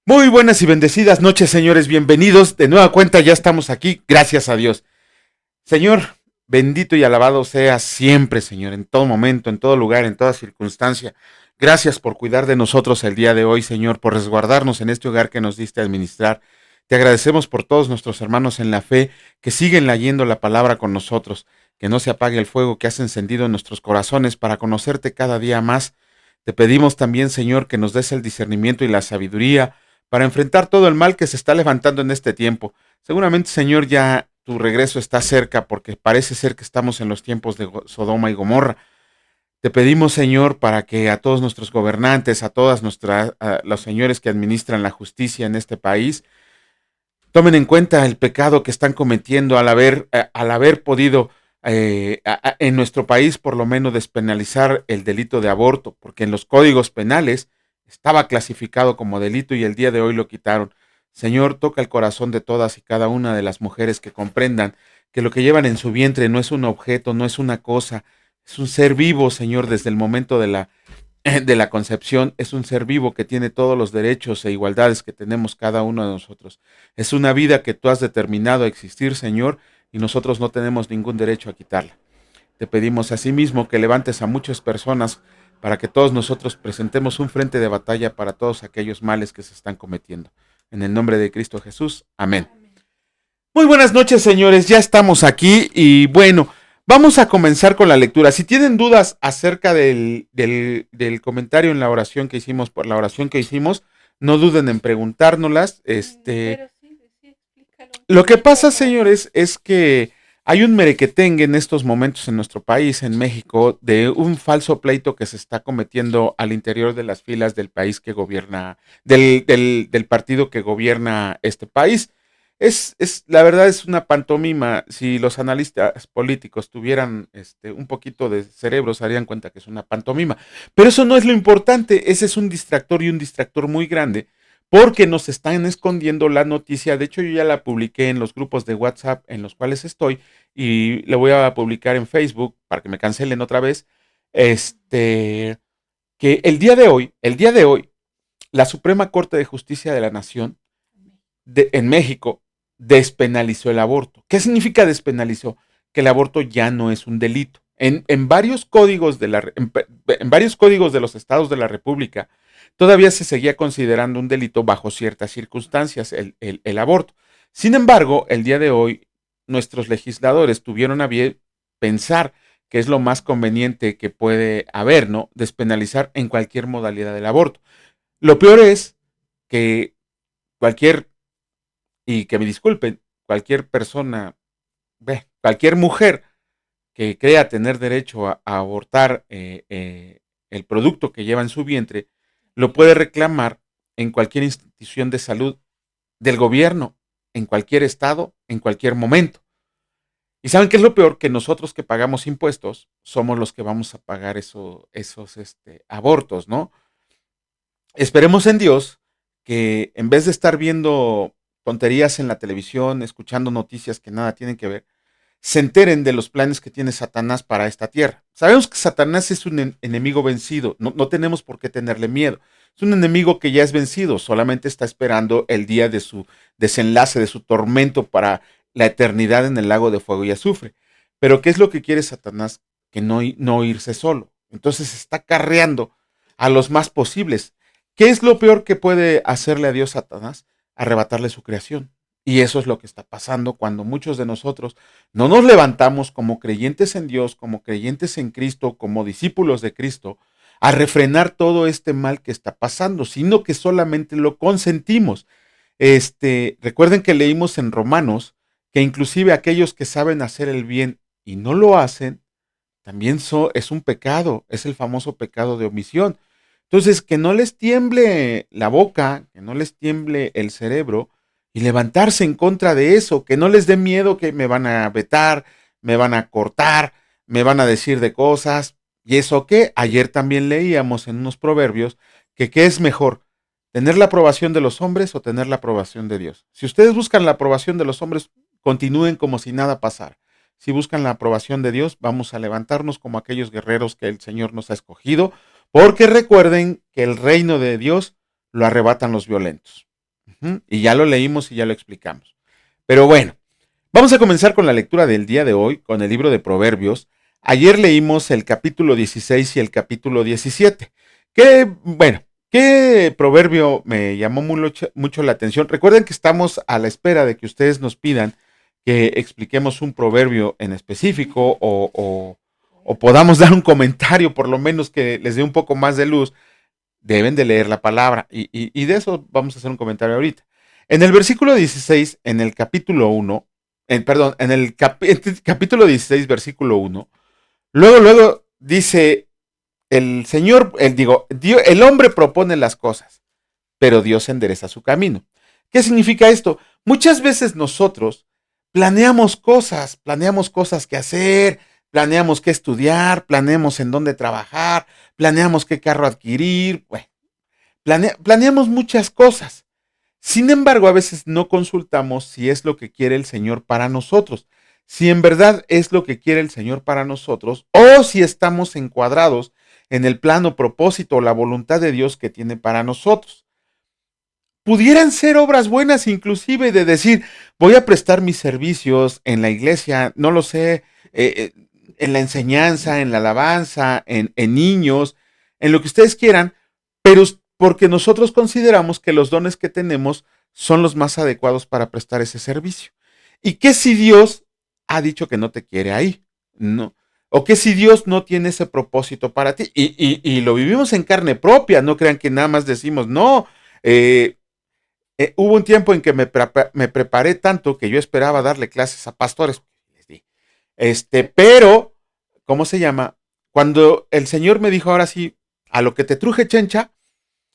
Muy buenas y bendecidas noches, señores. Bienvenidos. De nueva cuenta, ya estamos aquí. Gracias a Dios. Señor, bendito y alabado sea siempre, Señor, en todo momento, en todo lugar, en toda circunstancia. Gracias por cuidar de nosotros el día de hoy, Señor, por resguardarnos en este hogar que nos diste a administrar. Te agradecemos por todos nuestros hermanos en la fe que siguen leyendo la palabra con nosotros. Que no se apague el fuego que has encendido en nuestros corazones para conocerte cada día más. Te pedimos también, Señor, que nos des el discernimiento y la sabiduría para enfrentar todo el mal que se está levantando en este tiempo. Seguramente, Señor, ya tu regreso está cerca porque parece ser que estamos en los tiempos de Sodoma y Gomorra. Te pedimos, Señor, para que a todos nuestros gobernantes, a los señores que administran la justicia en este país, tomen en cuenta el pecado que están cometiendo al haber podido en nuestro país por lo menos despenalizar el delito de aborto, porque en los códigos penales estaba clasificado como delito y el día de hoy lo quitaron. Señor, toca el corazón de todas y cada una de las mujeres que comprendan que lo que llevan en su vientre no es un objeto, no es una cosa, es un ser vivo, Señor, desde el momento de la concepción. Es un ser vivo que tiene todos los derechos e igualdades que tenemos cada uno de nosotros. Es una vida que tú has determinado a existir, Señor, y nosotros no tenemos ningún derecho a quitarla. Te pedimos asimismo que levantes a muchas personas para que todos nosotros presentemos un frente de batalla para todos aquellos males que se están cometiendo. En el nombre de Cristo Jesús. Amén. Muy buenas noches, señores. Ya estamos aquí y bueno, vamos a comenzar con la lectura. Si tienen dudas acerca del comentario en la oración que hicimos, por la oración que hicimos, no duden en preguntárnoslas. Pero sí, sí, explícalo un Lo que poquito pasa, más. señores, es que hay un merequetengue en estos momentos en nuestro país, en México, de un falso pleito que se está cometiendo al interior de las filas del país que gobierna, del partido que gobierna este país. La verdad es una pantomima. Si los analistas políticos tuvieran un poquito de cerebro, se darían cuenta que es una pantomima. Pero eso no es lo importante. Ese es un distractor y un distractor muy grande porque nos están escondiendo la noticia. De hecho, yo ya la publiqué en los grupos de WhatsApp en los cuales estoy y la voy a publicar en Facebook para que me cancelen otra vez. Este, que el día de hoy, la Suprema Corte de Justicia de la Nación en México despenalizó el aborto. ¿Qué significa despenalizó? Que el aborto ya no es un delito. En varios códigos en varios códigos de los estados de la República todavía se seguía considerando un delito bajo ciertas circunstancias el aborto. Sin embargo, el día de hoy nuestros legisladores tuvieron a bien pensar que es lo más conveniente que puede haber, ¿no? Despenalizar en cualquier modalidad del aborto. Lo peor es que cualquier, y que me disculpen, cualquier persona, cualquier mujer que crea tener derecho a abortar el producto que lleva en su vientre, lo puede reclamar en cualquier institución de salud del gobierno, en cualquier estado, en cualquier momento. ¿Y saben qué es lo peor? Que nosotros que pagamos impuestos somos los que vamos a pagar esos abortos, ¿no? Esperemos en Dios que en vez de estar viendo tonterías en la televisión, escuchando noticias que nada tienen que ver, se enteren de los planes que tiene Satanás para esta tierra. Sabemos que Satanás es un enemigo vencido, no tenemos por qué tenerle miedo. Es un enemigo que ya es vencido, solamente está esperando el día de su desenlace, de su tormento para la eternidad en el lago de fuego y azufre. Pero ¿qué es lo que quiere Satanás? Que no irse solo. Entonces está carreando a los más posibles. ¿Qué es lo peor que puede hacerle a Dios Satanás? Arrebatarle su creación. Y eso es lo que está pasando cuando muchos de nosotros no nos levantamos como creyentes en Dios, como creyentes en Cristo, como discípulos de Cristo, a refrenar todo este mal que está pasando, sino que solamente lo consentimos. Recuerden que leímos en Romanos que inclusive aquellos que saben hacer el bien y no lo hacen, también es un pecado, es el famoso pecado de omisión. Entonces, que no les tiemble la boca, que no les tiemble el cerebro y levantarse en contra de eso, que no les dé miedo que me van a vetar, me van a cortar, me van a decir de cosas. ¿Y eso qué? Ayer también leíamos en unos proverbios que qué es mejor, tener la aprobación de los hombres o tener la aprobación de Dios. Si ustedes buscan la aprobación de los hombres, continúen como si nada pasara. Si buscan la aprobación de Dios, vamos a levantarnos como aquellos guerreros que el Señor nos ha escogido, porque recuerden que el reino de Dios lo arrebatan los violentos. Y ya lo leímos y ya lo explicamos. Pero bueno, vamos a comenzar con la lectura del día de hoy, con el libro de Proverbios. Ayer leímos el capítulo 16 y el capítulo 17. ¿Qué proverbio me llamó mucho la atención? Recuerden que estamos a la espera de que ustedes nos pidan que expliquemos un proverbio en específico o podamos dar un comentario, por lo menos que les dé un poco más de luz. Deben de leer la palabra y de eso vamos a hacer un comentario ahorita. En el versículo 16, en el capítulo 1, en el capítulo 16, versículo 1, luego dice el Señor, el hombre propone las cosas, pero Dios endereza su camino. ¿Qué significa esto? Muchas veces nosotros planeamos cosas que hacer, planeamos qué estudiar, planeamos en dónde trabajar, planeamos qué carro adquirir, bueno, planeamos muchas cosas. Sin embargo, a veces no consultamos si es lo que quiere el Señor para nosotros, si en verdad es lo que quiere el Señor para nosotros o si estamos encuadrados en el plano, propósito o la voluntad de Dios que tiene para nosotros. Pudieran ser obras buenas inclusive de decir, voy a prestar mis servicios en la iglesia, no lo sé, en la enseñanza, en la alabanza, en niños, en lo que ustedes quieran, pero porque nosotros consideramos que los dones que tenemos son los más adecuados para prestar ese servicio. ¿Y qué si Dios ha dicho que no te quiere ahí? No. O que si Dios no tiene ese propósito para ti. Y lo vivimos en carne propia, no crean que nada más decimos, no. Hubo un tiempo en que me preparé tanto que yo esperaba darle clases a pastores. Pero, ¿cómo se llama? Cuando el Señor me dijo, ahora sí, a lo que te truje, chencha,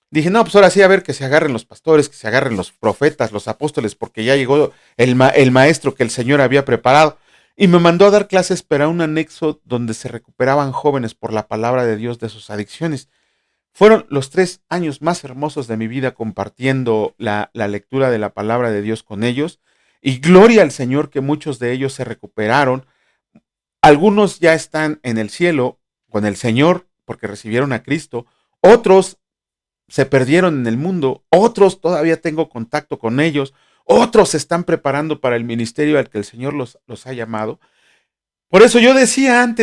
dije, no, pues ahora sí, a ver, que se agarren los pastores, que se agarren los profetas, los apóstoles, porque ya llegó el maestro que el Señor había preparado. Y me mandó a dar clases para un anexo donde se recuperaban jóvenes por la palabra de Dios de sus adicciones. Fueron los 3 años más hermosos de mi vida compartiendo la lectura de la palabra de Dios con ellos. Y gloria al Señor que muchos de ellos se recuperaron. Algunos ya están en el cielo con el Señor porque recibieron a Cristo. Otros se perdieron en el mundo, otros todavía tengo contacto con ellos, otros se están preparando para el ministerio al que el Señor los ha llamado. Por eso yo decía,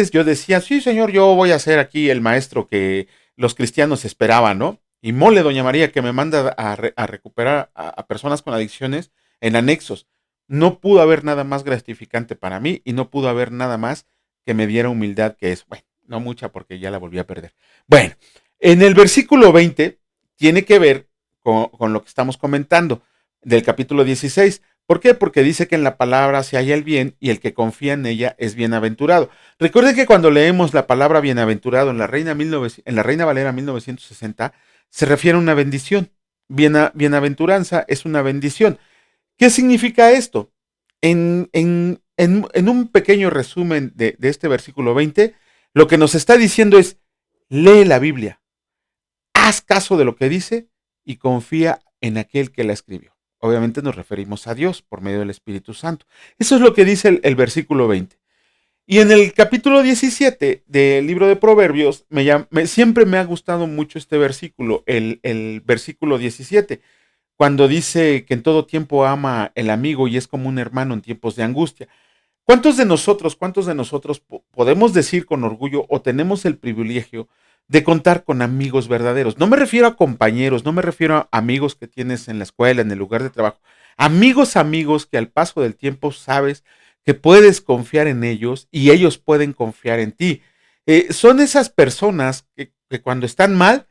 sí, Señor, yo voy a ser aquí el maestro que los cristianos esperaban, ¿no? Y mole, doña María, que me manda a recuperar a personas con adicciones en anexos. No pudo haber nada más gratificante para mí y no pudo haber nada más que me diera humildad, que es, bueno, no mucha porque ya la volví a perder. Bueno, en el versículo 20 tiene que ver con lo que estamos comentando del capítulo 16. ¿Por qué? Porque dice que en la palabra se halla el bien y el que confía en ella es bienaventurado. Recuerden que cuando leemos la palabra bienaventurado en la Reina Valera 1960, se refiere a una bendición. Bienaventuranza es una bendición. ¿Qué significa esto? En un pequeño resumen de este versículo 20, lo que nos está diciendo es, lee la Biblia, haz caso de lo que dice y confía en aquel que la escribió. Obviamente nos referimos a Dios por medio del Espíritu Santo. Eso es lo que dice el versículo 20. Y en el capítulo 17 del libro de Proverbios, siempre me ha gustado mucho este versículo, el versículo 17, cuando dice que en todo tiempo ama el amigo y es como un hermano en tiempos de angustia. Cuántos de nosotros podemos decir con orgullo o tenemos el privilegio de contar con amigos verdaderos? No me refiero a compañeros, no me refiero a amigos que tienes en la escuela, en el lugar de trabajo. Amigos que al paso del tiempo sabes que puedes confiar en ellos y ellos pueden confiar en ti. Son esas personas que cuando están mal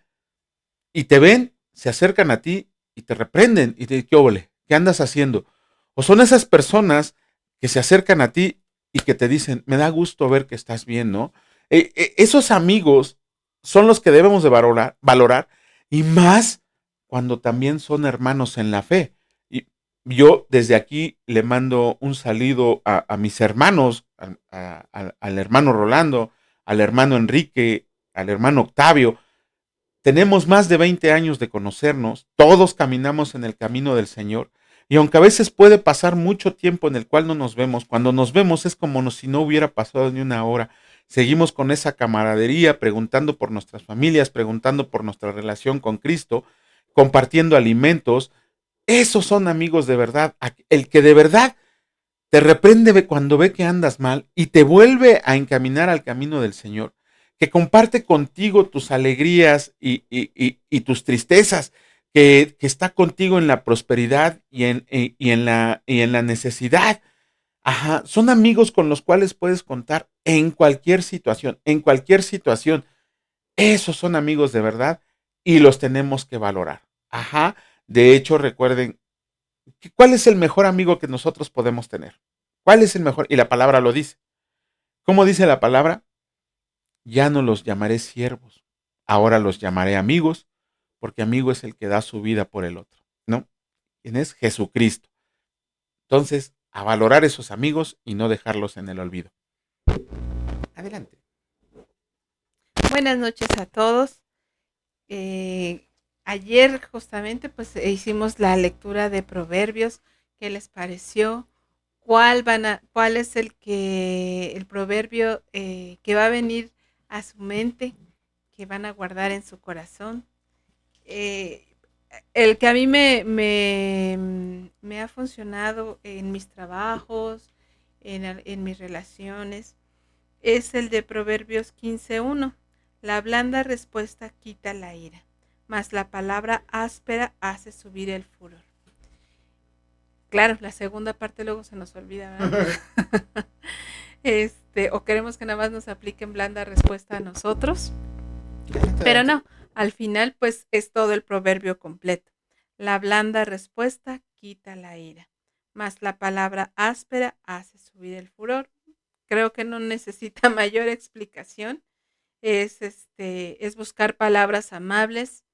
y te ven, se acercan a ti y te reprenden y te dicen, ¿qué óvole? ¿Qué andas haciendo? O son esas personas que se acercan a ti y que te dicen, me da gusto ver que estás bien, ¿no? Esos amigos son los que debemos de valorar y más cuando también son hermanos en la fe. Y yo desde aquí le mando un saludo a mis hermanos, al hermano Rolando, al hermano Enrique, al hermano Octavio. Tenemos más de 20 años de conocernos, todos caminamos en el camino del Señor, y aunque a veces puede pasar mucho tiempo en el cual no nos vemos, cuando nos vemos es como si no hubiera pasado ni una hora. Seguimos con esa camaradería, preguntando por nuestras familias, preguntando por nuestra relación con Cristo, compartiendo alimentos. Esos son amigos de verdad. El que de verdad te reprende cuando ve que andas mal y te vuelve a encaminar al camino del Señor, que comparte contigo tus alegrías y tus tristezas, que está contigo en la prosperidad y en la necesidad. Ajá, son amigos con los cuales puedes contar en cualquier situación, en cualquier situación. Esos son amigos de verdad y los tenemos que valorar. Ajá, de hecho, recuerden, ¿cuál es el mejor amigo que nosotros podemos tener? ¿Cuál es el mejor? Y la palabra lo dice. ¿Cómo dice la palabra? Ya no los llamaré siervos, ahora los llamaré amigos, porque amigo es el que da su vida por el otro, ¿no? ¿Quién es? Jesucristo. Entonces, a valorar esos amigos y no dejarlos en el olvido. Adelante. Buenas noches a todos. Eh, Ayer justamente pues hicimos la lectura de Proverbios. ¿Qué les pareció? ¿Cuál es el proverbio que va a venir a su mente, que van a guardar en su corazón? Eh, el que a mí me ha funcionado en mis trabajos, en mis relaciones, es el de Proverbios 15:1. La blanda respuesta quita la ira, mas la palabra áspera hace subir el furor. Claro, la segunda parte luego se nos olvida, ¿verdad? O queremos que nada más nos apliquen blanda respuesta a nosotros, pero no, al final pues es todo el proverbio completo. La blanda respuesta quita la ira, mas la palabra áspera hace subir el furor. Creo que no necesita mayor explicación. Es buscar palabras amables,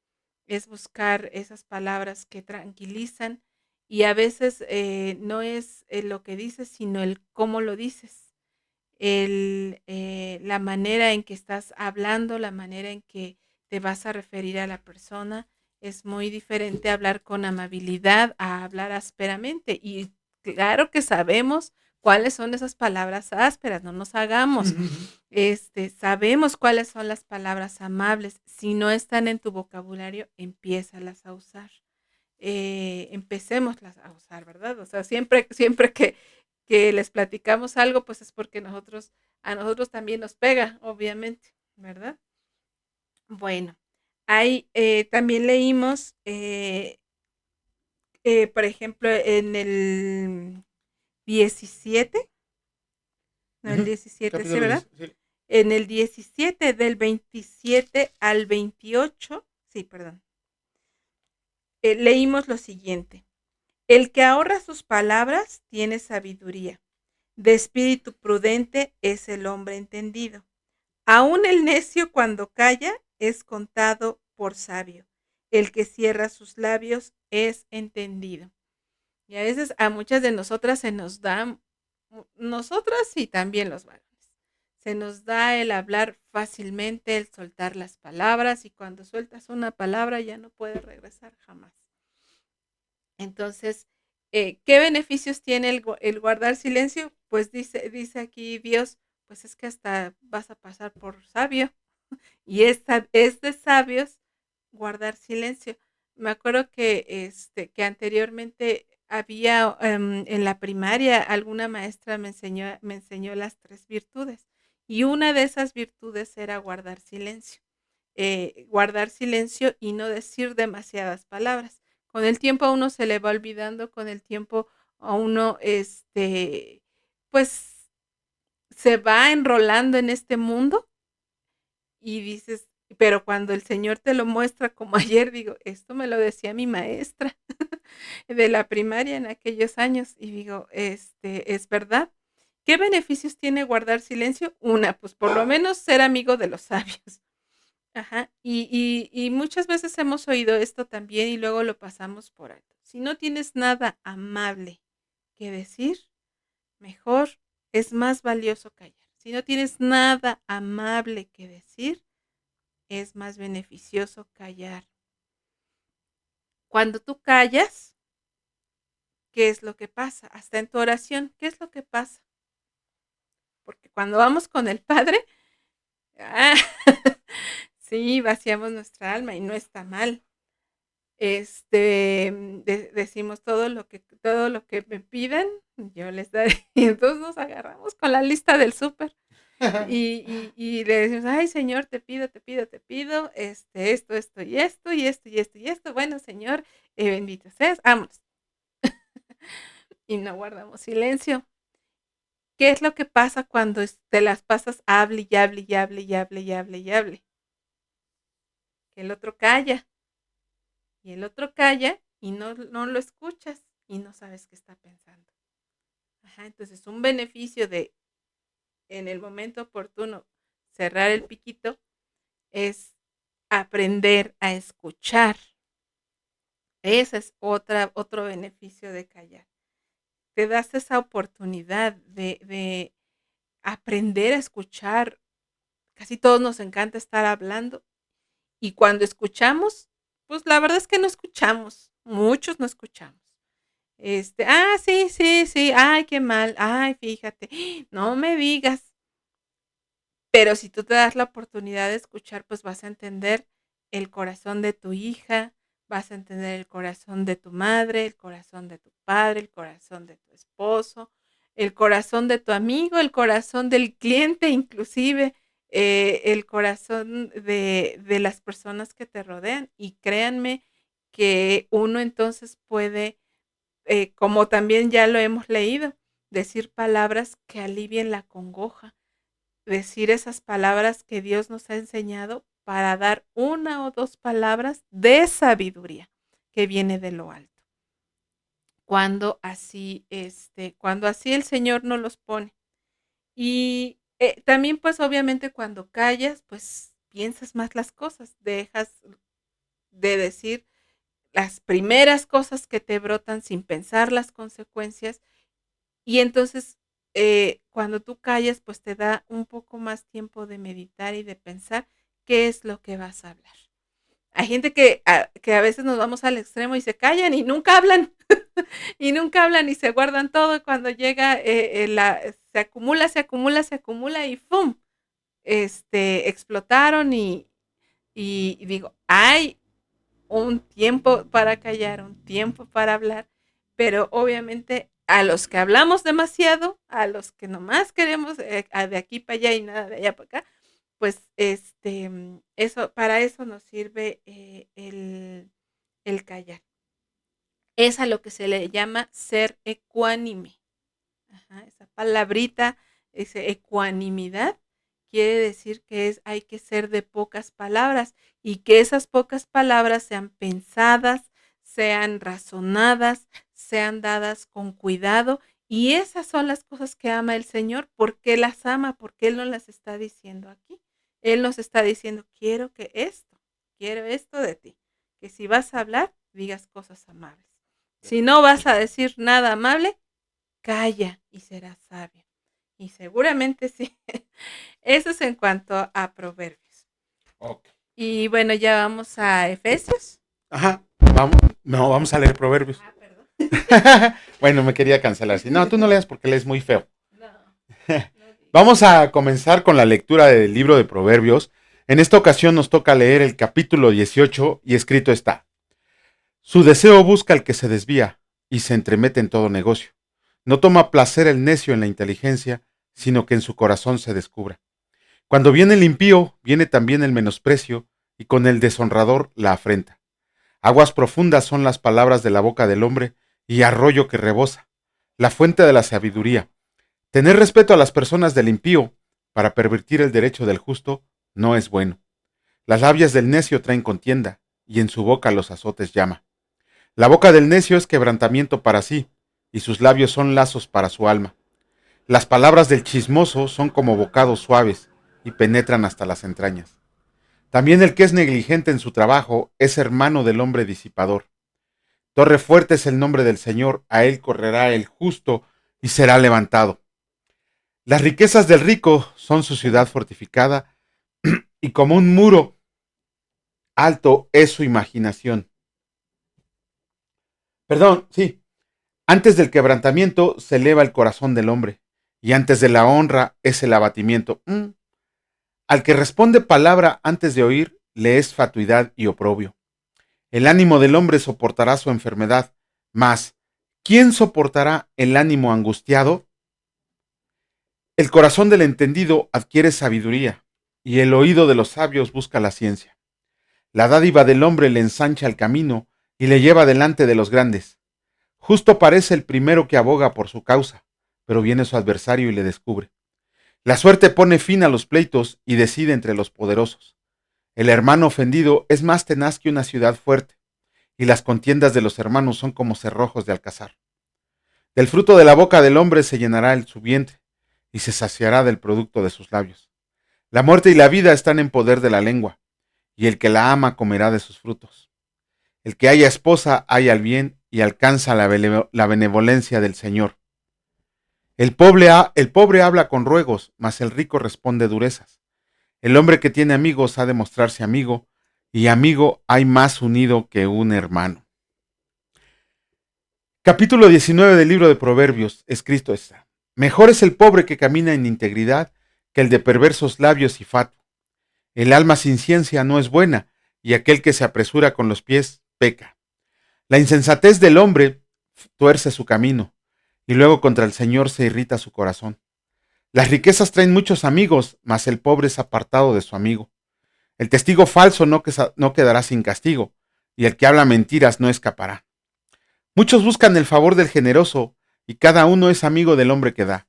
es buscar esas palabras que tranquilizan, y a veces no es lo que dices, sino el cómo lo dices, la manera en que estás hablando, la manera en que te vas a referir a la persona. Es muy diferente hablar con amabilidad a hablar ásperamente. Y claro que sabemos cuáles son esas palabras ásperas, no nos hagamos. Sabemos cuáles son las palabras amables. Si no están en tu vocabulario, empiézalas a usar. Empecémoslas a usar, ¿verdad? O sea, siempre que les platicamos algo, pues es porque a nosotros también nos pega, obviamente, ¿verdad? Bueno, ahí también leímos, por ejemplo, en el 17, no, el 17, sí, Capítulo ¿verdad? 10. Sí. En el 17, del 27 al 28, sí, perdón, leímos lo siguiente. El que ahorra sus palabras tiene sabiduría. De espíritu prudente es el hombre entendido. Aún el necio cuando calla es contado por sabio. El que cierra sus labios es entendido. Y a veces a muchas de nosotras se nos da, nosotras y también los varones, se nos da el hablar fácilmente, el soltar las palabras, y cuando sueltas una palabra ya no puedes regresar jamás. Entonces, ¿qué beneficios tiene el guardar silencio? Pues dice aquí Dios, pues es que hasta vas a pasar por sabio. Y es de sabios guardar silencio. Me acuerdo que anteriormente había en la primaria, alguna maestra me enseñó las 3 virtudes. Y una de esas virtudes era guardar silencio. Guardar silencio y no decir demasiadas palabras. Con el tiempo a uno se le va olvidando, con el tiempo a uno, pues se va enrolando en este mundo y dices, pero cuando el Señor te lo muestra como ayer, digo, esto me lo decía mi maestra de la primaria en aquellos años, y digo, es verdad. ¿Qué beneficios tiene guardar silencio? Una, pues por lo menos ser amigo de los sabios. Ajá. Y muchas veces hemos oído esto también y luego lo pasamos por alto. Si no tienes nada amable que decir, mejor es más valioso callar. Si no tienes nada amable que decir, es más beneficioso callar. Cuando tú callas, ¿qué es lo que pasa? Hasta en tu oración, ¿qué es lo que pasa? Porque cuando vamos con el Padre, ah, sí, vaciamos nuestra alma y no está mal. Decimos todo lo que me pidan, yo les daré. Y entonces nos agarramos con la lista del súper y le decimos, ay Señor, te pido, esto y esto, y esto, y esto, y esto. Bueno, Señor, bendito seas, vámonos. Y no guardamos silencio. ¿Qué es lo que pasa cuando te las pasas hable y hable y hable y hable y hable y hable? Que el otro calla. Y el otro calla y no lo escuchas y no sabes qué está pensando. Ajá, entonces un beneficio de en el momento oportuno cerrar el piquito es aprender a escuchar. Ese es otro beneficio de callar. Te das esa oportunidad de aprender a escuchar. Casi todos nos encanta estar hablando y cuando escuchamos, pues la verdad es que no escuchamos. Muchos no escuchamos. Sí, sí, sí, ay, qué mal, ay, fíjate, no me digas. Pero si tú te das la oportunidad de escuchar, pues vas a entender el corazón de tu hija, vas a entender el corazón de tu madre, el corazón de tu padre, el corazón de tu esposo, el corazón de tu amigo, el corazón del cliente, inclusive el corazón de las personas que te rodean. Y créanme que uno entonces puede como también ya lo hemos leído, decir palabras que alivien la congoja, decir esas palabras que Dios nos ha enseñado para dar una o dos palabras de sabiduría que viene de lo alto. Cuando así el Señor nos los pone. Y también pues obviamente cuando callas, pues piensas más las cosas, dejas de decir las primeras cosas que te brotan sin pensar las consecuencias. Y entonces, cuando tú callas, pues te da un poco más tiempo de meditar y de pensar qué es lo que vas a hablar. Hay gente que a veces nos vamos al extremo y se callan y nunca hablan, y nunca hablan y se guardan todo. Y cuando llega, se acumula y ¡fum! Explotaron y digo, hay un tiempo para callar, un tiempo para hablar, pero obviamente a los que hablamos demasiado, a los que nomás queremos de aquí para allá y nada de allá para acá, pues para eso nos sirve el callar. Es a lo que se le llama ser ecuánime. Ajá, esa palabrita, esa ecuanimidad, quiere decir que hay que ser de pocas palabras y que esas pocas palabras sean pensadas, sean razonadas, sean dadas con cuidado. Y esas son las cosas que ama el Señor. ¿Por qué las ama? Porque Él nos las está diciendo aquí. Él nos está diciendo, quiero esto de ti. Que si vas a hablar, digas cosas amables. Si no vas a decir nada amable, calla y serás sabio. Y seguramente sí. Eso es en cuanto a Proverbios. Ok. Y bueno, ya vamos a Efesios. Ajá. Vamos a leer Proverbios. Perdón. Bueno, me quería cancelar. Si no, tú no leas porque lees muy feo. No. Vamos a comenzar con la lectura del libro de Proverbios. En esta ocasión nos toca leer el capítulo 18 y escrito está: Su deseo busca al que se desvía y se entremete en todo negocio. No toma placer el necio en la inteligencia, sino que en su corazón se descubra. Cuando viene el impío, viene también el menosprecio, y con el deshonrador la afrenta. Aguas profundas son las palabras de la boca del hombre, y arroyo que rebosa, la fuente de la sabiduría. Tener respeto a las personas del impío, para pervertir el derecho del justo, no es bueno. Las labias del necio traen contienda, y en su boca los azotes llama. La boca del necio es quebrantamiento para sí, y sus labios son lazos para su alma. Las palabras del chismoso son como bocados suaves, y penetran hasta las entrañas. También el que es negligente en su trabajo es hermano del hombre disipador. Torre fuerte es el nombre del Señor, a él correrá el justo y será levantado. Las riquezas del rico son su ciudad fortificada, y como un muro alto es su imaginación. Perdón, sí. Antes del quebrantamiento se eleva el corazón del hombre, y antes de la honra es el abatimiento. Al que responde palabra antes de oír, le es fatuidad y oprobio. El ánimo del hombre soportará su enfermedad, mas ¿quién soportará el ánimo angustiado? El corazón del entendido adquiere sabiduría, y el oído de los sabios busca la ciencia. La dádiva del hombre le ensancha el camino y le lleva delante de los grandes. Justo parece el primero que aboga por su causa, pero viene su adversario y le descubre. La suerte pone fin a los pleitos y decide entre los poderosos. El hermano ofendido es más tenaz que una ciudad fuerte, y las contiendas de los hermanos son como cerrojos de alcazar. Del fruto de la boca del hombre se llenará su vientre, y se saciará del producto de sus labios. La muerte y la vida están en poder de la lengua, y el que la ama comerá de sus frutos. El que haya esposa halla el bien y alcanza la benevolencia del Señor. El pobre habla con ruegos, mas el rico responde durezas. El hombre que tiene amigos ha de mostrarse amigo, y amigo hay más unido que un hermano. Capítulo 19 del libro de Proverbios, escrito está. Mejor es el pobre que camina en integridad que el de perversos labios y fatuo. El alma sin ciencia no es buena, y aquel que se apresura con los pies peca. La insensatez del hombre tuerce su camino, y luego contra el Señor se irrita su corazón. Las riquezas traen muchos amigos, mas el pobre es apartado de su amigo. El testigo falso no quedará sin castigo, y el que habla mentiras no escapará. Muchos buscan el favor del generoso, y cada uno es amigo del hombre que da.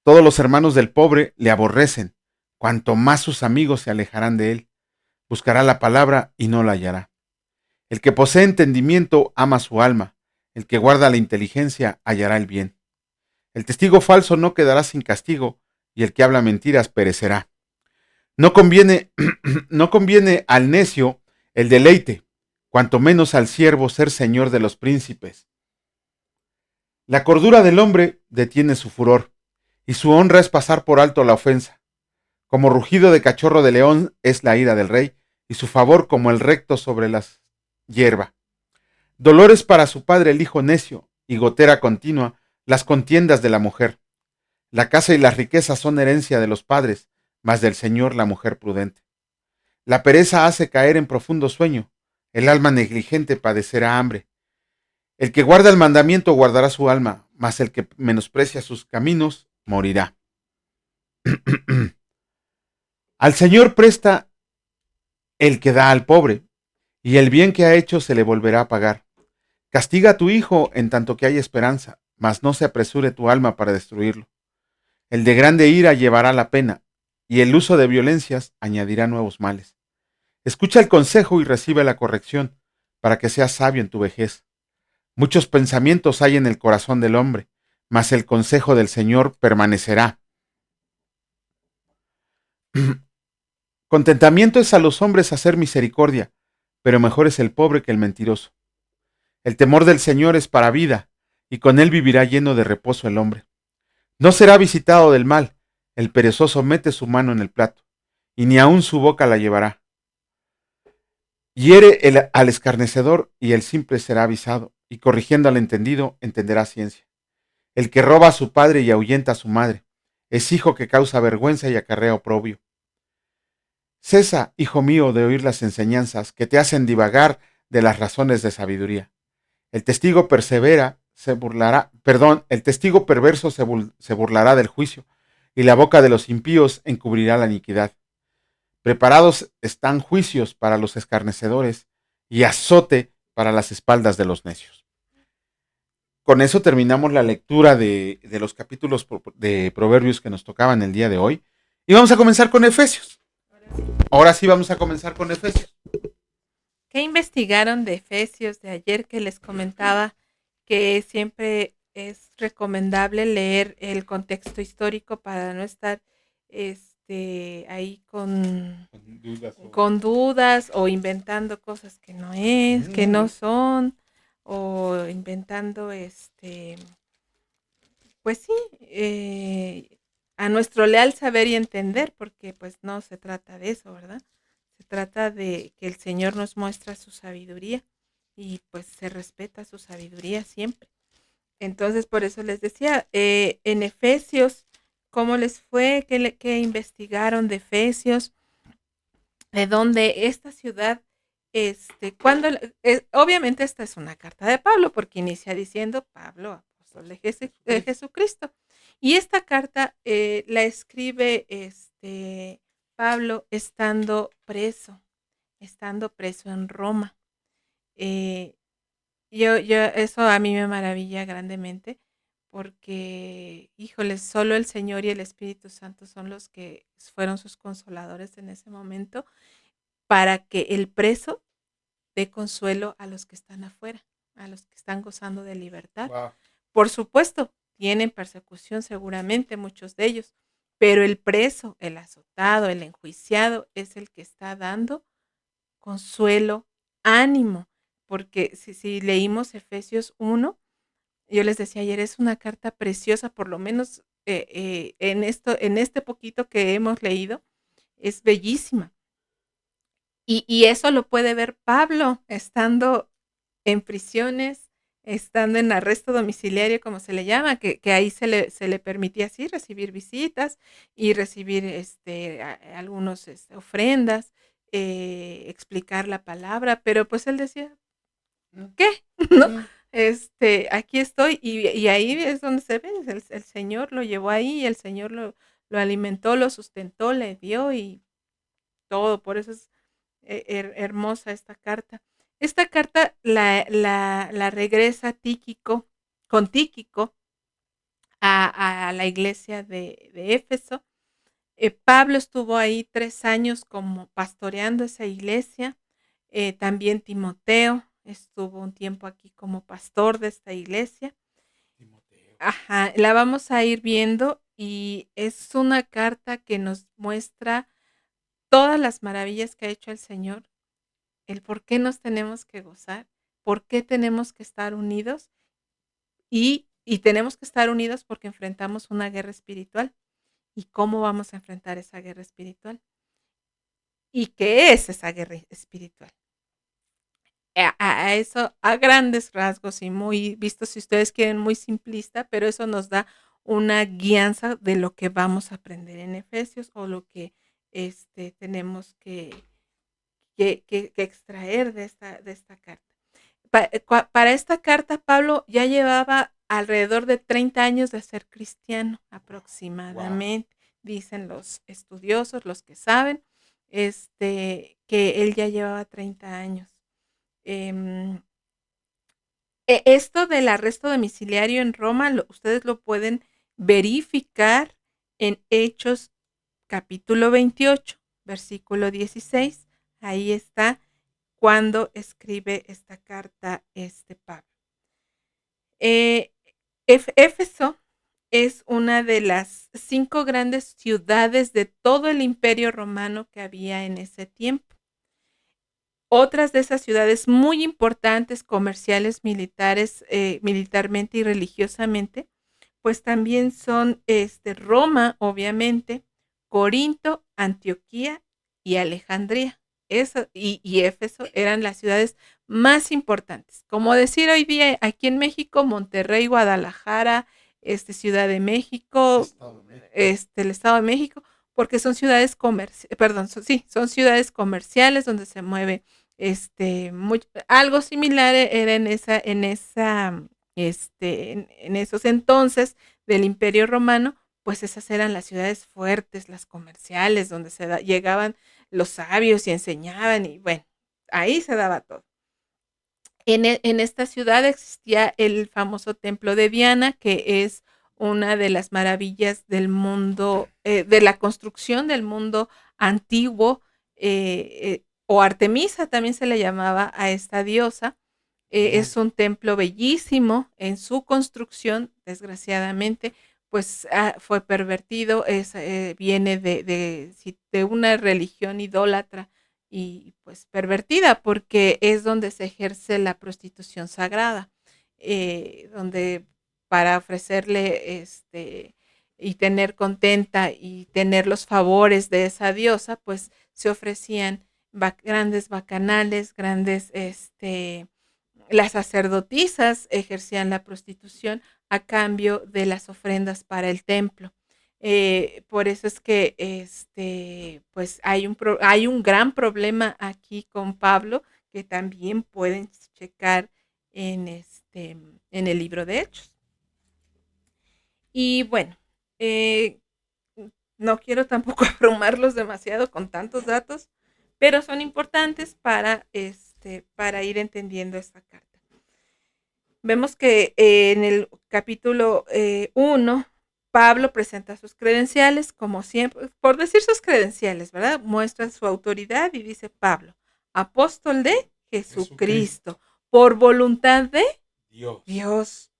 Todos los hermanos del pobre le aborrecen, cuanto más sus amigos se alejarán de él. Buscará la palabra y no la hallará. El que posee entendimiento ama su alma, el que guarda la inteligencia hallará el bien. El testigo falso no quedará sin castigo, y el que habla mentiras perecerá. No conviene, no conviene al necio el deleite, cuanto menos al siervo ser señor de los príncipes. La cordura del hombre detiene su furor, y su honra es pasar por alto la ofensa. Como rugido de cachorro de león es la ira del rey, y su favor como el recto sobre las hierba. Dolores para su padre el hijo necio, y gotera continua las contiendas de la mujer. La casa y las riquezas son herencia de los padres, mas del Señor la mujer prudente. La pereza hace caer en profundo sueño, el alma negligente padecerá hambre. El que guarda el mandamiento guardará su alma, mas el que menosprecia sus caminos morirá. Al Señor presta el que da al pobre, y el bien que ha hecho se le volverá a pagar. Castiga a tu hijo en tanto que hay esperanza, mas no se apresure tu alma para destruirlo. El de grande ira llevará la pena, y el uso de violencias añadirá nuevos males. Escucha el consejo y recibe la corrección, para que seas sabio en tu vejez. Muchos pensamientos hay en el corazón del hombre, mas el consejo del Señor permanecerá. Contentamiento es a los hombres hacer misericordia, pero mejor es el pobre que el mentiroso. El temor del Señor es para vida, y con él vivirá lleno de reposo el hombre. No será visitado del mal, el perezoso mete su mano en el plato, y ni aun su boca la llevará. Hiere al escarnecedor, y el simple será avisado, y corrigiendo al entendido, entenderá ciencia. El que roba a su padre y ahuyenta a su madre, es hijo que causa vergüenza y acarrea oprobio. Cesa, hijo mío, de oír las enseñanzas que te hacen divagar de las razones de sabiduría. El testigo el testigo perverso se burlará del juicio, y la boca de los impíos encubrirá la iniquidad. Preparados están juicios para los escarnecedores, y azote para las espaldas de los necios. Con eso terminamos la lectura de los capítulos de Proverbios que nos tocaban el día de hoy. Y vamos a comenzar con Efesios. Ahora sí vamos a comenzar con Efesios. ¿Qué investigaron de Efesios de ayer que les comentaba que siempre es recomendable leer el contexto histórico para no estar ahí con dudas o inventando cosas que no es, que no son, o inventando pues sí, a nuestro leal saber y entender, porque pues no se trata de eso, ¿verdad? Se trata de que el Señor nos muestra su sabiduría y pues se respeta su sabiduría siempre. Entonces, por eso les decía, en Efesios, ¿cómo les fue? ¿Qué investigaron de Efesios? De donde esta ciudad obviamente esta es una carta de Pablo, porque inicia diciendo Pablo, apóstol de Jesucristo. Y esta carta la escribe Pablo estando preso en Roma. Eh, eso a mí me maravilla grandemente, porque, híjoles, solo el Señor y el Espíritu Santo son los que fueron sus consoladores en ese momento, para que el preso dé consuelo a los que están afuera, a los que están gozando de libertad. Wow. Por supuesto, tienen persecución seguramente muchos de ellos, pero el preso, el azotado, el enjuiciado es el que está dando consuelo, ánimo, porque si leímos Efesios 1, yo les decía ayer, es una carta preciosa, por lo menos en este poquito que hemos leído, es bellísima. Y eso lo puede ver Pablo estando en prisiones, estando en arresto domiciliario, como se le llama, que ahí se le permitía así recibir visitas y recibir algunos ofrendas, explicar la palabra, pero pues él decía, ¿qué? ¿No? Aquí estoy, y ahí es donde se ve, el Señor lo llevó ahí, el Señor lo alimentó, lo sustentó, le dio y todo, por eso es hermosa esta carta. Esta carta la regresa con Tíquico a la iglesia de Éfeso. Pablo estuvo ahí 3 años como pastoreando esa iglesia. También Timoteo estuvo un tiempo aquí como pastor de esta iglesia. Timoteo. Ajá, la vamos a ir viendo y es una carta que nos muestra todas las maravillas que ha hecho el Señor, el por qué nos tenemos que gozar, por qué tenemos que estar unidos y tenemos que estar unidos porque enfrentamos una guerra espiritual. ¿Y cómo vamos a enfrentar esa guerra espiritual? ¿Y qué es esa guerra espiritual? A eso, a grandes rasgos y muy visto, si ustedes quieren, muy simplista, pero eso nos da una guianza de lo que vamos a aprender en Efesios o lo que tenemos que extraer de esta carta. Para esta carta, Pablo ya llevaba alrededor de 30 años de ser cristiano, aproximadamente, dicen los estudiosos, los que saben, que él ya llevaba 30 años. Esto del arresto domiciliario en Roma, ustedes lo pueden verificar en Hechos capítulo 28, versículo 16. Ahí está cuando escribe esta carta Pablo. Éfeso es una de las 5 grandes ciudades de todo el imperio romano que había en ese tiempo. Otras de esas ciudades muy importantes, comerciales, militares, militarmente y religiosamente, pues también son Roma, obviamente, Corinto, Antioquía y Alejandría. Y Éfeso eran las ciudades más importantes. Como decir hoy día aquí en México, Monterrey, Guadalajara, Ciudad de México, el Estado de México, porque son ciudades son ciudades comerciales donde se mueve algo similar era en esos entonces del Imperio Romano, pues esas eran las ciudades fuertes, las comerciales, donde llegaban los sabios y enseñaban y bueno, ahí se daba todo. En esta ciudad existía el famoso templo de Diana, que es una de las maravillas del mundo, de la construcción del mundo antiguo, o Artemisa también se le llamaba a esta diosa. Es un templo bellísimo en su construcción, desgraciadamente, pues fue pervertido, viene de una religión idólatra y pues pervertida, porque es donde se ejerce la prostitución sagrada, donde para ofrecerle y tener contenta y tener los favores de esa diosa, pues se ofrecían grandes bacanales, las sacerdotisas ejercían la prostitución a cambio de las ofrendas para el templo. Por eso es que pues hay un gran problema aquí con Pablo, que también pueden checar en, en el libro de Hechos. Y bueno, eh, no quiero tampoco abrumarlos demasiado con tantos datos, pero son importantes para ir entendiendo esta carta. Vemos que en el capítulo 1, Pablo presenta sus credenciales, como siempre, por decir sus credenciales, ¿verdad? Muestra su autoridad y dice Pablo, apóstol de Jesucristo, por voluntad de Dios.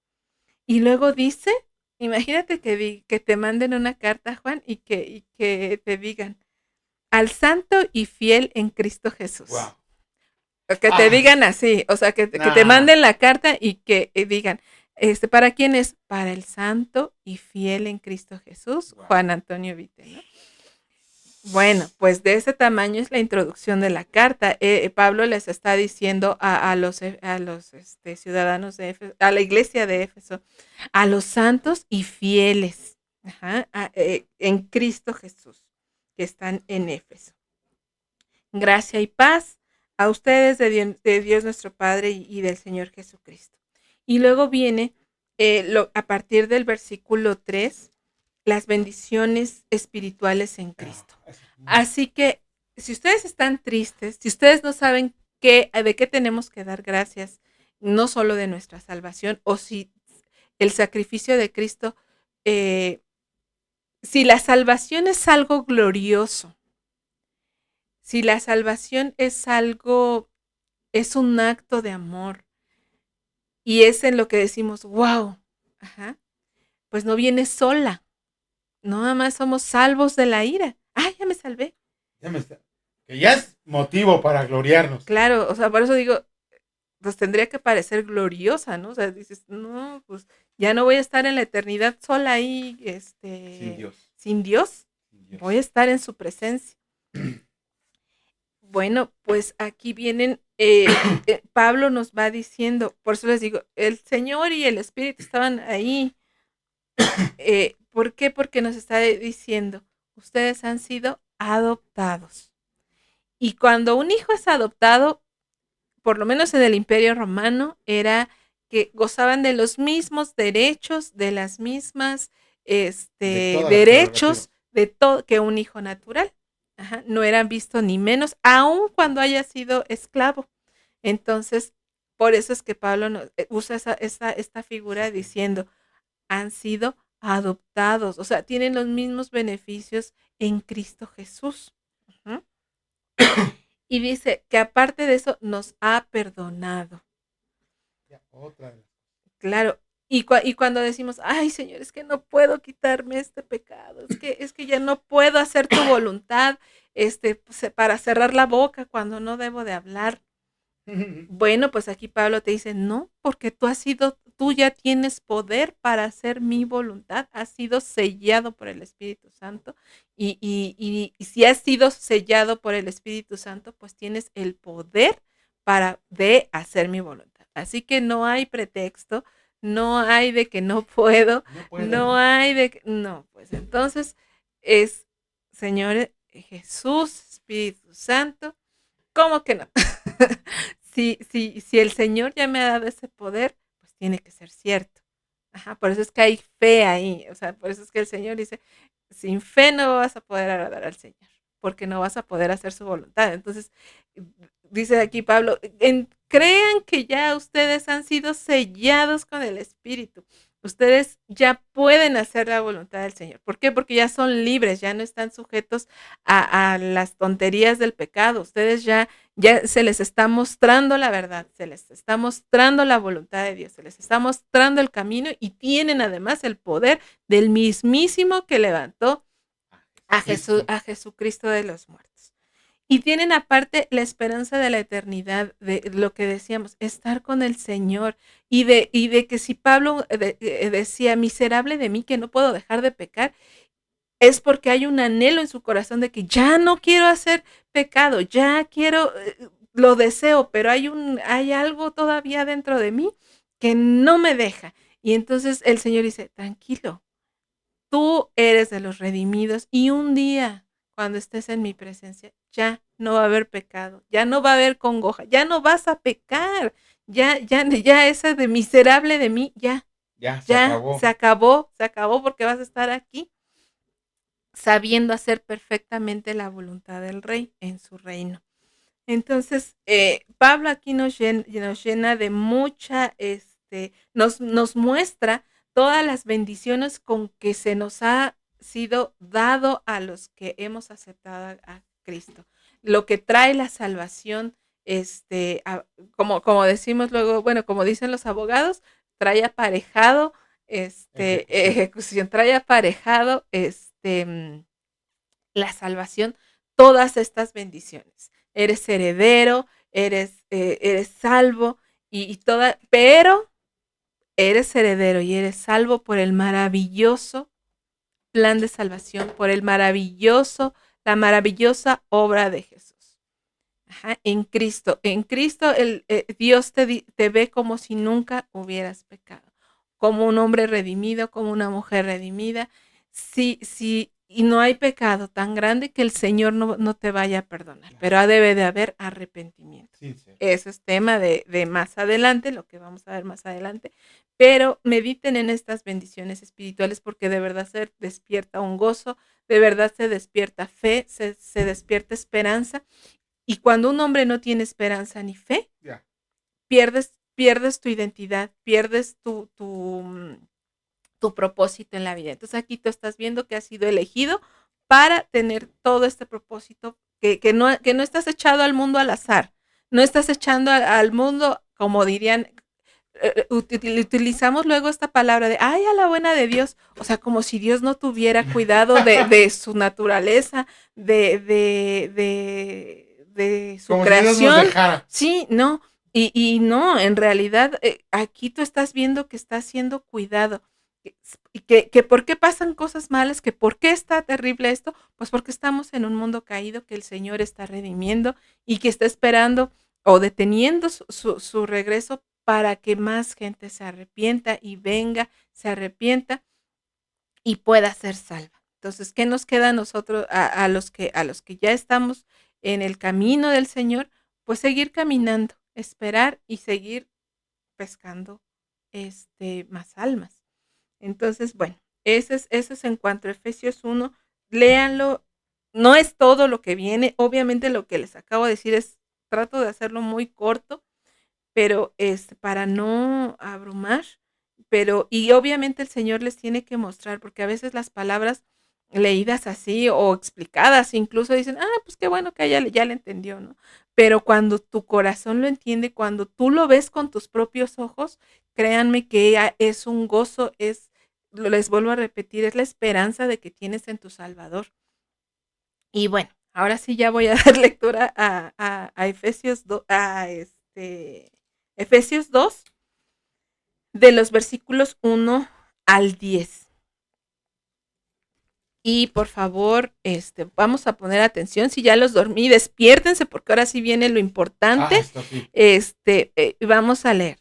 Y luego dice, imagínate que te manden una carta, Juan, y que te digan, al santo y fiel en Cristo Jesús. Wow. Que te digan así, o sea, que te manden la carta y que digan, ¿para quién es? Para el santo y fiel en Cristo Jesús, wow. Juan Antonio Vite, ¿no? Bueno, pues de ese tamaño es la introducción de la carta. Pablo les está diciendo a los ciudadanos de Éfeso, a la iglesia de Éfeso, a los santos y fieles, en Cristo Jesús, que están en Éfeso. Gracia y paz a ustedes de Dios nuestro Padre y del Señor Jesucristo. Y luego viene, a partir del versículo 3, las bendiciones espirituales en Cristo. Así que, si ustedes están tristes, si ustedes no saben de qué tenemos que dar gracias, no solo de nuestra salvación, o si el sacrificio de Cristo, si la salvación es algo glorioso, si la salvación es un acto de amor y es en lo que decimos, wow, pues no viene sola, no nada más somos salvos de la ira. Ya me salvé. Que ya es motivo para gloriarnos. Claro, o sea, por eso digo, pues tendría que parecer gloriosa, ¿no? O sea, dices, no, pues ya no voy a estar en la eternidad sola ahí, sin Dios. Voy a estar en su presencia. Bueno, pues aquí vienen, Pablo nos va diciendo, por eso les digo, el Señor y el Espíritu estaban ahí. ¿Por qué? Porque nos está diciendo, ustedes han sido adoptados. Y cuando un hijo es adoptado, por lo menos en el Imperio Romano, era que gozaban de los mismos derechos, de las mismas derechos de todo que un hijo natural. No eran vistos ni menos, aun cuando haya sido esclavo. Entonces, por eso es que Pablo usa esta figura diciendo, han sido adoptados, o sea, tienen los mismos beneficios en Cristo Jesús. Y dice que aparte de eso nos ha perdonado. Claro. Y cuando decimos, ay, Señor, es que no puedo quitarme este pecado, es que ya no puedo hacer tu voluntad, para cerrar la boca cuando no debo de hablar. Bueno, pues aquí Pablo te dice, no, porque tú ya tienes poder para hacer mi voluntad, has sido sellado por el Espíritu Santo, y si has sido sellado por el Espíritu Santo, pues tienes el poder de hacer mi voluntad. Así que no hay pretexto, no hay de que no puedo, no hay de que, no, pues entonces es, Señor Jesús, Espíritu Santo, ¿cómo que no? Si el Señor ya me ha dado ese poder, pues tiene que ser cierto. Por eso es que hay fe ahí, o sea, por eso es que el Señor dice, sin fe no vas a poder agradar al Señor, porque no vas a poder hacer su voluntad. Entonces, dice aquí Pablo, crean que ya ustedes han sido sellados con el Espíritu. Ustedes ya pueden hacer la voluntad del Señor. ¿Por qué? Porque ya son libres, ya no están sujetos a las tonterías del pecado. Ustedes ya se les está mostrando la verdad, se les está mostrando la voluntad de Dios, se les está mostrando el camino y tienen además el poder del mismísimo que levantó a Jesucristo de los muertos. Y tienen aparte la esperanza de la eternidad, de lo que decíamos, estar con el Señor. Y de que si Pablo decía, miserable de mí que no puedo dejar de pecar, es porque hay un anhelo en su corazón de que ya no quiero hacer pecado, ya quiero, lo deseo, pero hay algo todavía dentro de mí que no me deja. Y entonces el Señor dice, tranquilo, tú eres de los redimidos y un día, cuando estés en mi presencia, ya no va a haber pecado, ya no va a haber congoja, ya no vas a pecar, ya esa de miserable de mí, Ya, se ya acabó. se acabó porque vas a estar aquí sabiendo hacer perfectamente la voluntad del Rey en su reino. Entonces, Pablo aquí nos llena de mucha, nos muestra todas las bendiciones con que se nos ha sido dado a los que hemos aceptado a Cristo. Lo que trae la salvación, como decimos luego, bueno, como dicen los abogados, trae aparejado, ejecución, trae aparejado, la salvación, todas estas bendiciones. Eres heredero, eres salvo y toda, pero eres heredero y eres salvo por el maravilloso plan de salvación, por la maravillosa obra de Jesús. Ajá, en Cristo Dios te ve como si nunca hubieras pecado, como un hombre redimido, como una mujer redimida. Sí, y no hay pecado tan grande que el Señor no te vaya a perdonar, pero debe de haber arrepentimiento. Sincero. Ese es tema de más adelante, lo que vamos a ver más adelante, pero mediten en estas bendiciones espirituales porque de verdad se despierta un gozo, de verdad se despierta fe, se despierta esperanza. Y cuando un hombre no tiene esperanza ni fe, pierdes tu identidad, pierdes tu propósito en la vida. Entonces aquí tú estás viendo que has sido elegido para tener todo este propósito, que no estás echado al mundo al azar, no estás echando al mundo, como dirían, utilizamos luego esta palabra de, ay, a la buena de Dios, o sea, como si Dios no tuviera cuidado de su naturaleza, de su como creación. Si Dios nos dejara. Sí, no, y no, en realidad, aquí tú estás viendo que está siendo cuidado. Y que por qué pasan cosas malas, que por qué está terrible esto, pues porque estamos en un mundo caído que el Señor está redimiendo y que está esperando o deteniendo su regreso para que más gente se arrepienta y venga, se arrepienta y pueda ser salva. Entonces, ¿qué nos queda a nosotros, a los que ya estamos en el camino del Señor? Pues seguir caminando, esperar y seguir pescando más almas. Entonces, bueno, eso es en cuanto a Efesios 1. Léanlo. No es todo lo que viene. Obviamente lo que les acabo de decir trato de hacerlo muy corto, pero para no abrumar. Y obviamente el Señor les tiene que mostrar, porque a veces las palabras leídas así o explicadas incluso dicen, pues qué bueno que ya le entendió, ¿no? Pero cuando tu corazón lo entiende, cuando tú lo ves con tus propios ojos, créanme que es un gozo, les vuelvo a repetir, es la esperanza de que tienes en tu Salvador. Y bueno, ahora sí ya voy a dar lectura a Efesios 2, Efesios 2, de los versículos 1 al 10. Y por favor, vamos a poner atención. Si ya los dormí, despiértense porque ahora sí viene lo importante. Sí. Vamos a leer.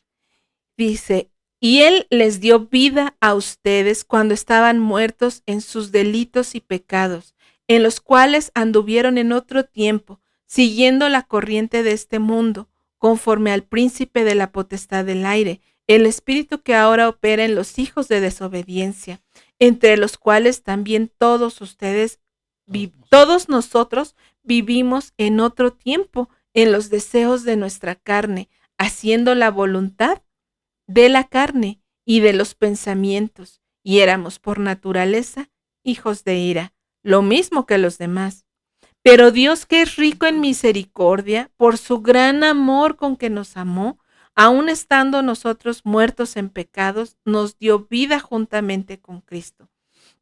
Dice, y Él les dio vida a ustedes cuando estaban muertos en sus delitos y pecados, en los cuales anduvieron en otro tiempo, siguiendo la corriente de este mundo, conforme al príncipe de la potestad del aire, el espíritu que ahora opera en los hijos de desobediencia, entre los cuales también todos nosotros vivimos en otro tiempo, en los deseos de nuestra carne, haciendo la voluntad de la carne y de los pensamientos, y éramos por naturaleza hijos de ira, lo mismo que los demás. Pero Dios, que es rico en misericordia, por su gran amor con que nos amó, aun estando nosotros muertos en pecados, nos dio vida juntamente con Cristo.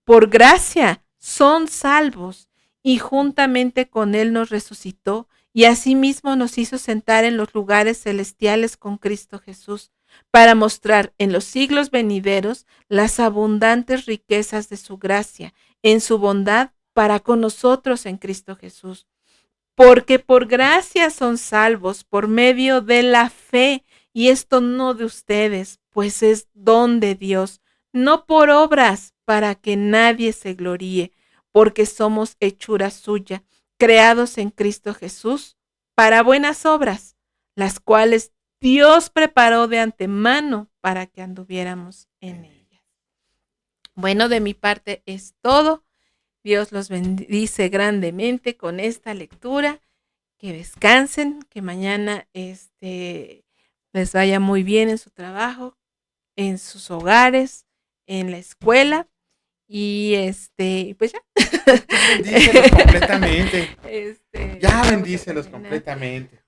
Por gracia son salvos, y juntamente con Él nos resucitó, y asimismo nos hizo sentar en los lugares celestiales con Cristo Jesús, para mostrar en los siglos venideros las abundantes riquezas de su gracia, en su bondad para con nosotros en Cristo Jesús. Porque por gracia son salvos por medio de la fe, y esto no de ustedes, pues es don de Dios, no por obras, para que nadie se gloríe, porque somos hechura suya, creados en Cristo Jesús para buenas obras, las cuales Dios preparó de antemano para que anduviéramos en ellas. Bueno, de mi parte es todo. Dios los bendice grandemente con esta lectura. Que descansen, que mañana les vaya muy bien en su trabajo, en sus hogares, en la escuela. Y pues ya. Bendícelos completamente. Ya bendícelos completamente.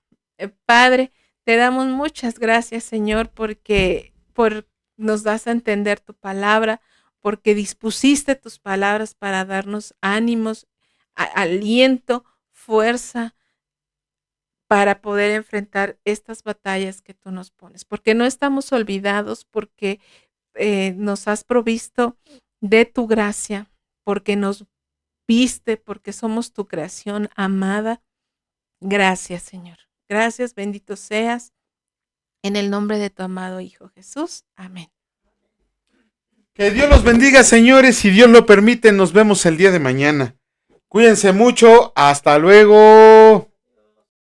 Padre, te damos muchas gracias, Señor, porque nos das a entender tu palabra, porque dispusiste tus palabras para darnos ánimos, aliento, fuerza para poder enfrentar estas batallas que tú nos pones, porque no estamos olvidados, porque nos has provisto de tu gracia, porque nos viste, porque somos tu creación amada. Gracias, Señor. Gracias, bendito seas. En el nombre de tu amado Hijo Jesús. Amén. Que Dios los bendiga, señores. Si Dios lo permite, nos vemos el día de mañana. Cuídense mucho. Hasta luego.